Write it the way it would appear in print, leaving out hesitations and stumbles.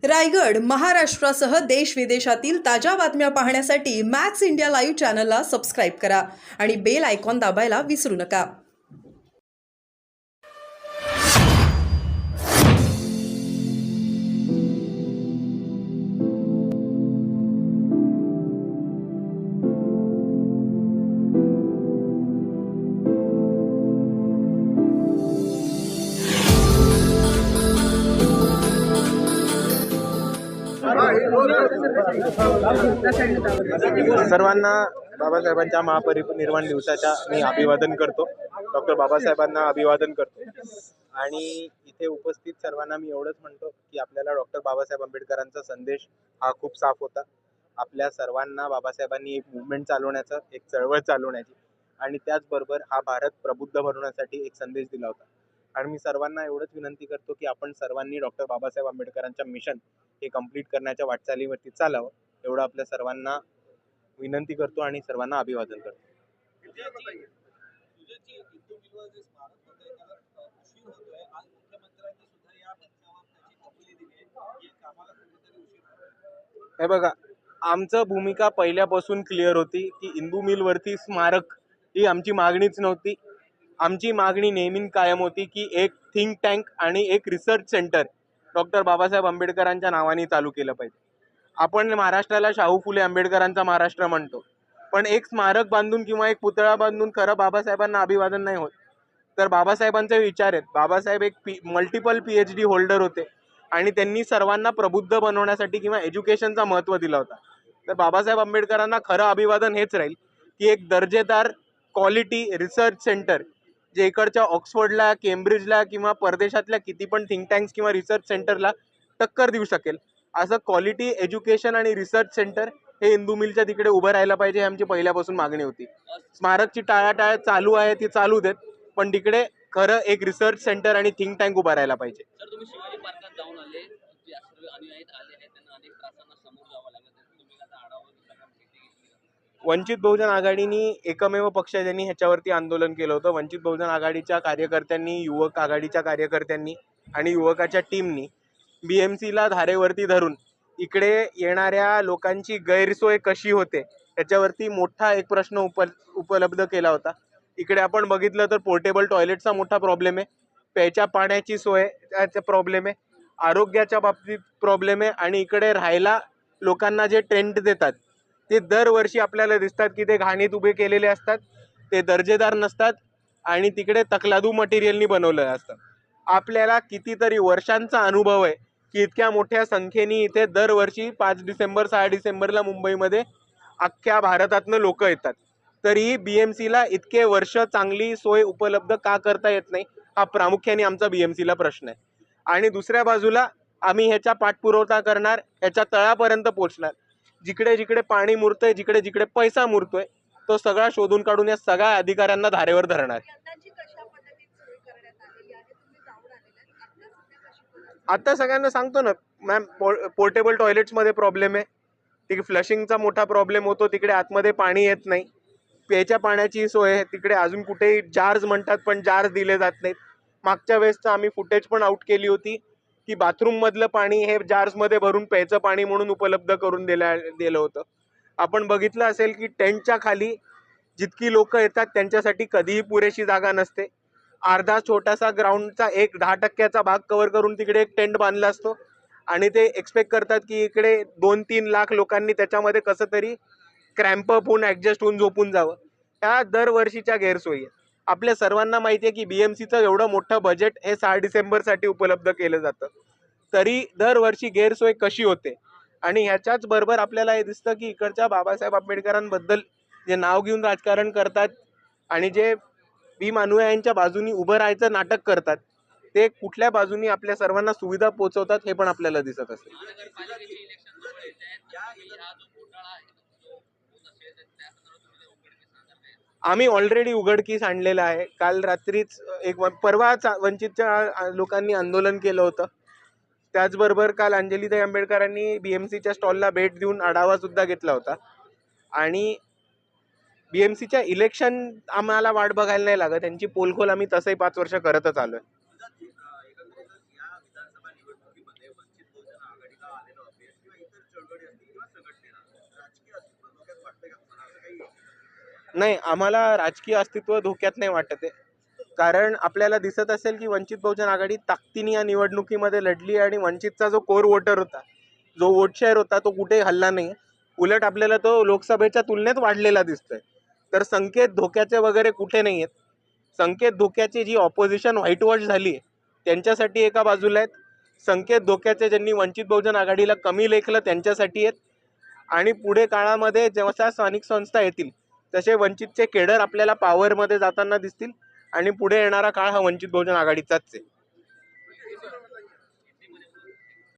रायगड, महाराष्ट्रासह देश विदेशातील ताज्या बातम्या पाहण्यासाठी मॅक्स इंडिया लाईव्ह चॅनलला सबस्क्राईब करा आणि बेल आयकॉन दाबायला विसरू नका. सर्वांना बाबासाहेबांच्या महापरिनिर्वाण दिवसाच्या मी अभिवादन करतो. डॉक्टर बाबासाहेबांना अभिवादन करतो. आणि इथे उपस्थित सर्वांना मी एवढंच म्हणतो की आपल्याला डॉक्टर बाबासाहेब आंबेडकरांचा संदेश हा खूप साफ होता. आपल्या सर्वांना बाबासाहेबांनी एक मुवमेंट चालवण्याचं, एक चळवळ चालवण्याची आणि त्याचबरोबर हा भारत प्रबुद्ध बनवण्यासाठी एक संदेश दिला होता. आणि मी सर्वांना एवढंच विनंती करतो की आपण सर्वांनी डॉक्टर बाबासाहेब आंबेडकरांच्या मिशन हे कंप्लीट करण्याच्या वाटचालीवरती चालावं, एवढं आपल्या सर्वांना विनंती करतो आणि सर्वांना अभिवादन करतो. हे बघा, आमचं भूमिका पहिल्यापासून क्लिअर होती की इंदू मिलवरती स्मारक ही आमची मागणीच नव्हती. आमची मागणी नेहमी कायम होती की एक थिंक टँक आणि एक रिसर्च सेंटर डॉक्टर बाबासाहेब आंबेडकरांच्या नावाने चालू केलं पाहिजे. आपण महाराष्ट्राला शाहू फुले आंबेडकरांचा महाराष्ट्र म्हणतो, पण एक स्मारक बांधून किंवा एक पुतळा बांधून खरं बाबासाहेबांना अभिवादन नाही होत. तर बाबासाहेबांचे विचार आहेत. बाबासाहेब एक मल्टिपल PhD होल्डर होते आणि त्यांनी सर्वांना प्रबुद्ध बनवण्यासाठी किंवा एज्युकेशनचा महत्त्व दिला होता. तर बाबासाहेब आंबेडकरांना खरं अभिवादन हेच राहील की एक दर्जेदार क्वालिटी रिसर्च सेंटर जे इकडच्या ऑक्सफर्डला, केम्ब्रिजला किंवा परदेशातल्या किती पण थिंक टँक्स किंवा रिसर्च सेंटरला टक्कर देऊ शकेल असं क्वालिटी एज्युकेशन आणि रिसर्च सेंटर हे इंदू मिलच्या तिकडे उभं राहायला पाहिजे. ही आमची पहिल्यापासून मागणी होती. स्मारकची टाळाटाळ चालू आहे, ती चालू देत, पण तिकडे खरं एक रिसर्च सेंटर आणि थिंक टँक उभा राहायला पाहिजे. सर, तुम्ही शिवाजी पार्कात जाऊन आले, जे सर्व अनुयायी आले आहेत त्यांना अनेक त्रासांना समोर जावं लागलं, तुम्ही त्याचा आढावा घेतला का, माहिती घेतली? वंचित बहुजन आघाडीने एकमेव पक्ष ज्यांनी ह्याच्यावरती आंदोलन केलं होतं. वंचित बहुजन आघाडीच्या कार्यकर्त्यांनी, युवक आघाडीच्या कार्यकर्त्यांनी आणि युवकाच्या टीमनी BMCला धारेवरती धरून इकडे येणाऱ्या लोकांची गैरसोय कशी होते याच्यावरती मोठा एक प्रश्न उपलब्ध केला होता. इकडे आपण बघितलं तर पोर्टेबल टॉयलेटचा मोठा प्रॉब्लेम आहे, प्यायच्या पाण्याची सोयचा प्रॉब्लेम आहे, आरोग्याच्या बाबतीत प्रॉब्लेम आहे आणि इकडे राहायला लोकांना जे टेंट देतात ते दरवर्षी आपल्याला दिसतात की ते घाणीत उभे केलेले असतात, ते दर्जेदार नसतात आणि तिकडे तकलादू मटेरियलनी बनवलेलं असतं. आपल्याला कितीतरी वर्षांचा अनुभव आहे की इतक्या मोठ्या संख्येने इथे दरवर्षी 5 डिसेंबर 6 डिसेंबरला मुंबईमध्ये अख्ख्या भारतातनं लोक येतात. तरीही BMCला इतके वर्ष चांगली सोय उपलब्ध का करता येत नाही, हा प्रामुख्याने आमचा BMCला प्रश्न आहे. आणि दुसऱ्या बाजूला आम्ही ह्याचा पाठपुरवठा करणार, ह्याच्या तळापर्यंत पोहोचणार. जिकडे जिकडे पाणी मुरतंय, जिकडे जिकडे पैसा मुरतोय, तो सगळा शोधून काढून या सगळ्या अधिकाऱ्यांना धारेवर धरणार. आता सगळ्यांना सांगतो ना मॅम, पोर्टेबल टॉयलेट्समध्ये प्रॉब्लेम आहे, तिकडे फ्लशिंगचा मोठा प्रॉब्लेम होतो, तिकडे आतमध्ये पाणी येत नाही, प्यायच्या पाण्याची सोय आहे तिकडे अजून कुठेही जार्स म्हणतात पण जार्स दिले जात नाहीत. मागच्या वेळेसचं आम्ही फुटेज पण आउट केली होती की बाथरूममधलं पाणी हे जार्समध्ये भरून प्यायचं पाणी म्हणून उपलब्ध करून दिलं होतं. आपण बघितलं असेल की टेंटच्या खाली जितकी लोक येतात त्यांच्यासाठी कधीही पुरेशी जागा नसते. अर्धा छोटासा ग्राउंडचा 10% भाग कव्हर करून तिकडे एक टेंट बांधला असतो आणि ते एक्सपेक्ट करतात की इकडे 2-3 लाख लोकांनी त्याच्यामध्ये कसं तरी क्रॅम्पअप होऊन ॲडजस्ट होऊन झोपून जावं. ह्या दरवर्षीच्या गैरसोयी. आपल्या सर्वांना माहिती आहे की BMCचं एवढं मोठं बजेट हे 6 डिसेंबरसाठी उपलब्ध केलं जातं, तरी दरवर्षी गैरसोय कशी होते. आणि ह्याच्याच बरोबर आपल्याला हे दिसतं की इकडच्या बाबासाहेब आंबेडकरांबद्दल जे नाव घेऊन राजकारण करतात आणि जे भीम अनुयायांच्या बाजूनी उभं राहायचं नाटक करतात, ते कुठल्या बाजूनी आपल्या सर्वांना सुविधा पोहोचवतात हे पण आपल्याला दिसत असेल. महानगरपालिकेचे इलेक्शन जवळ येत आहेत, हा जो घोटाळा आहे जो होत असेल त्या संदर्भात तुम्ही उघडकीस सांगत आहे? आम्ही ऑलरेडी उघडकीस आणलेलं आहे. काल रात्रीच परवाच वंचितच्या लोकांनी आंदोलन केलं होतं. त्याचबरोबर काल अंजलीताई आंबेडकरांनी BMCच्या स्टॉलला भेट देऊन आढावा सुद्धा घेतला होता. आणि BMCच्या इलेक्शन आम्हाला वाट बघायला नाही लागत, त्यांची पोलखोल आम्ही तसंही 5 वर्ष करतच आलोय. नाही, आम्हाला राजकीय अस्तित्व धोक्यात नाही वाटत आहे. कारण आपल्याला दिसत असेल की वंचित बहुजन आघाडी ताकदीने या निवडणुकीमध्ये लढली आणि वंचितचा जो कोर वोटर होता, जो वोट शेअर होता, तो कुठे हल्ला नाही. उलट आपल्याला तो लोकसभेच्या तुलनेत वाढलेला दिसतोय. तर संकेत धोक्याचे वगैरे कुठे नाही आहेत. संकेत धोक्याची जी ऑपोजिशन व्हाईट वॉश झाली आहे त्यांच्यासाठी एका बाजूला आहेत. संकेत धोक्याचे ज्यांनी वंचित बहुजन आघाडीला कमी लेखलं त्यांच्यासाठी आहेत. आणि पुढे काळामध्ये जेव्हा स्थानिक संस्था येतील तसे वंचितचे केडर आपल्याला पॉवरमध्ये जाताना दिसतील आणि पुढे येणारा काळ हा वंचित बहुजन आघाडीचाच आहे.